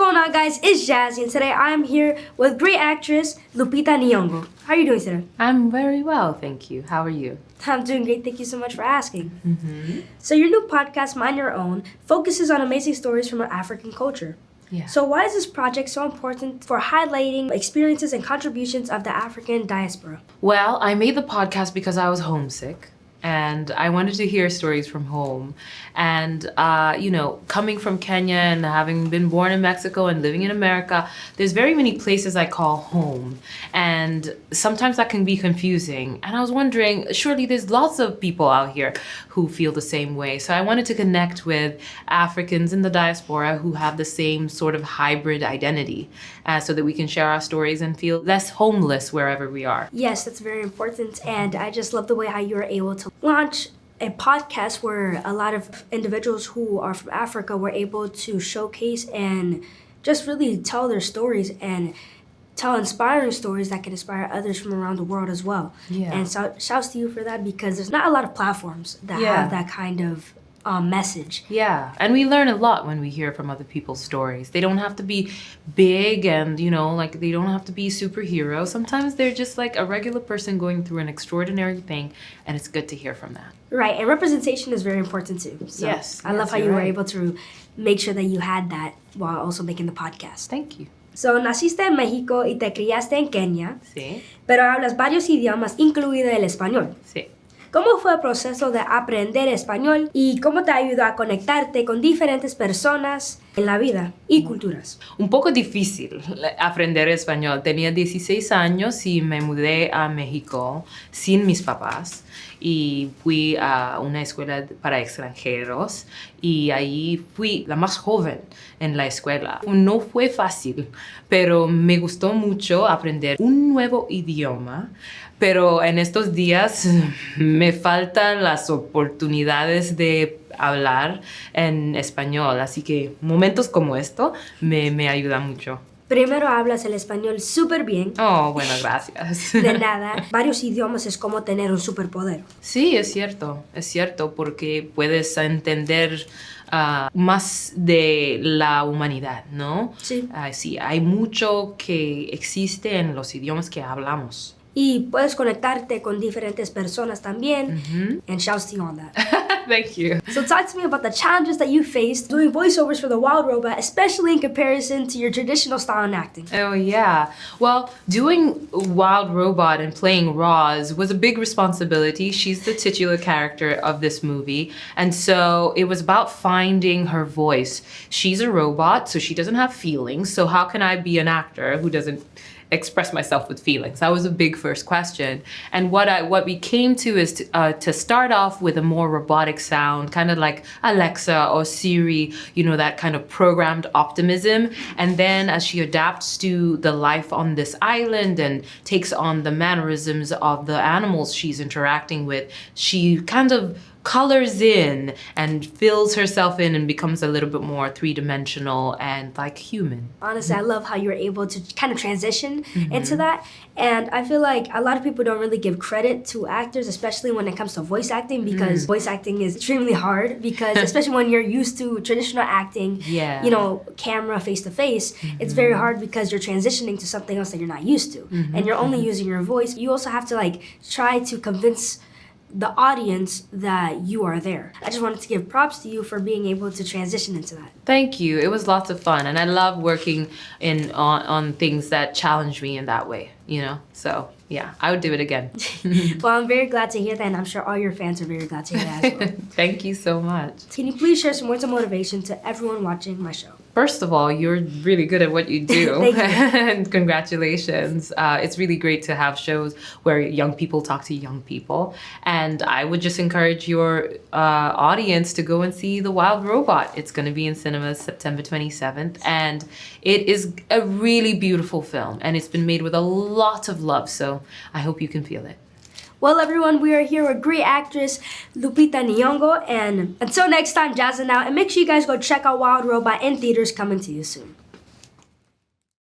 going on, guys? It's Jazzy, and today I'm here with great actress Lupita Nyong'o. How are you doing today? I'm very well, thank you. How are you? I'm doing great. Thank you so much for asking. So your new podcast, Mind Your Own, focuses on amazing stories from our African culture. Yeah. So why is this project so important for highlighting experiences and contributions of the African diaspora? Well, I made the podcast because I was homesick. And I wanted to hear stories from home. And, coming from Kenya and having been born in Mexico and living in America, there's very many places I call home. And sometimes that can be confusing. And I was wondering, surely there's lots of people out here who feel the same way. So I wanted to connect with Africans in the diaspora who have the same sort of hybrid identity so that we can share our stories and feel less homeless wherever we are. Yes, that's very important. And I just love the way how you were able to launch a podcast where a lot of individuals who are from Africa were able to showcase and just really tell their stories and tell inspiring stories that can inspire others from around the world as well. Yeah. And so shouts to you for that, because there's not a lot of platforms that have that kind of message. Yeah, and we learn a lot when we hear from other people's stories. They don't have to be big and, they don't have to be superheroes. Sometimes they're just like a regular person going through an extraordinary thing, and it's good to hear from that. Right, and representation is very important too. So Yes. I love how you were able to make sure that you had that while also making the podcast. Thank you. So, naciste en México y te criaste en Kenia, Sí. pero hablas varios idiomas, incluido el español. Sí. ¿Cómo fue el proceso de aprender español y cómo te ayudó a conectarte con diferentes personas en la vida y culturas? Un poco difícil aprender español. Tenía 16 años y me mudé a México sin mis papás. Y fui a una escuela para extranjeros y ahí fui la más joven en la escuela. No fue fácil, pero me gustó mucho aprender un nuevo idioma. Pero en estos días me faltan las oportunidades de hablar en español, así que momentos como esto me ayudan mucho. Primero hablas el español súper bien. Oh, bueno, gracias. De nada. Varios idiomas es como tener un superpoder. Sí, es cierto, porque puedes entender más de la humanidad, ¿no? Sí. Sí, hay mucho que existe en los idiomas que hablamos. Y puedes conectarte con diferentes personas también. And shouts to you on that. Thank you. So talk to me about the challenges that you faced doing voiceovers for The Wild Robot, especially in comparison to your traditional style in acting. Oh, yeah. Well, doing Wild Robot and playing Roz was a big responsibility. She's the titular character of this movie. And so it was about finding her voice. She's a robot, so she doesn't have feelings. So how can I be an actor who doesn't express myself with feelings? That was a big first question. And what we came to is to start off with a more robotic sound, kind of like Alexa or Siri, that kind of programmed optimism. And then as she adapts to the life on this island and takes on the mannerisms of the animals she's interacting with, she kind of colors in and fills herself in and becomes a little bit more three-dimensional and like human. Honestly, I love how you're able to kind of transition into that. And I feel like a lot of people don't really give credit to actors, especially when it comes to voice acting, because voice acting is extremely hard, because especially when you're used to traditional acting, camera face-to-face, it's very hard because you're transitioning to something else that you're not used to. And you're only using your voice. You also have to try to convince the audience that you are there. I just wanted to give props to you for being able to transition into that. Thank you. It was lots of fun, and I love working on things that challenge me in that way, So, yeah, I would do it again. Well, I'm very glad to hear that, and I'm sure all your fans are very glad to hear that as well. Thank you so much. Can you please share some words of motivation to everyone watching my show? First of all, you're really good at what you do. Thank you. And congratulations. It's really great to have shows where young people talk to young people. And I would just encourage your audience to go and see The Wild Robot. It's going to be in cinemas September 27th. And it is a really beautiful film. And it's been made with a lot of love. So I hope you can feel it. Well, everyone, we are here with great actress Lupita Nyong'o, and until next time, Jazz and out, and make sure you guys go check out Wild Robot in theaters, coming to you soon.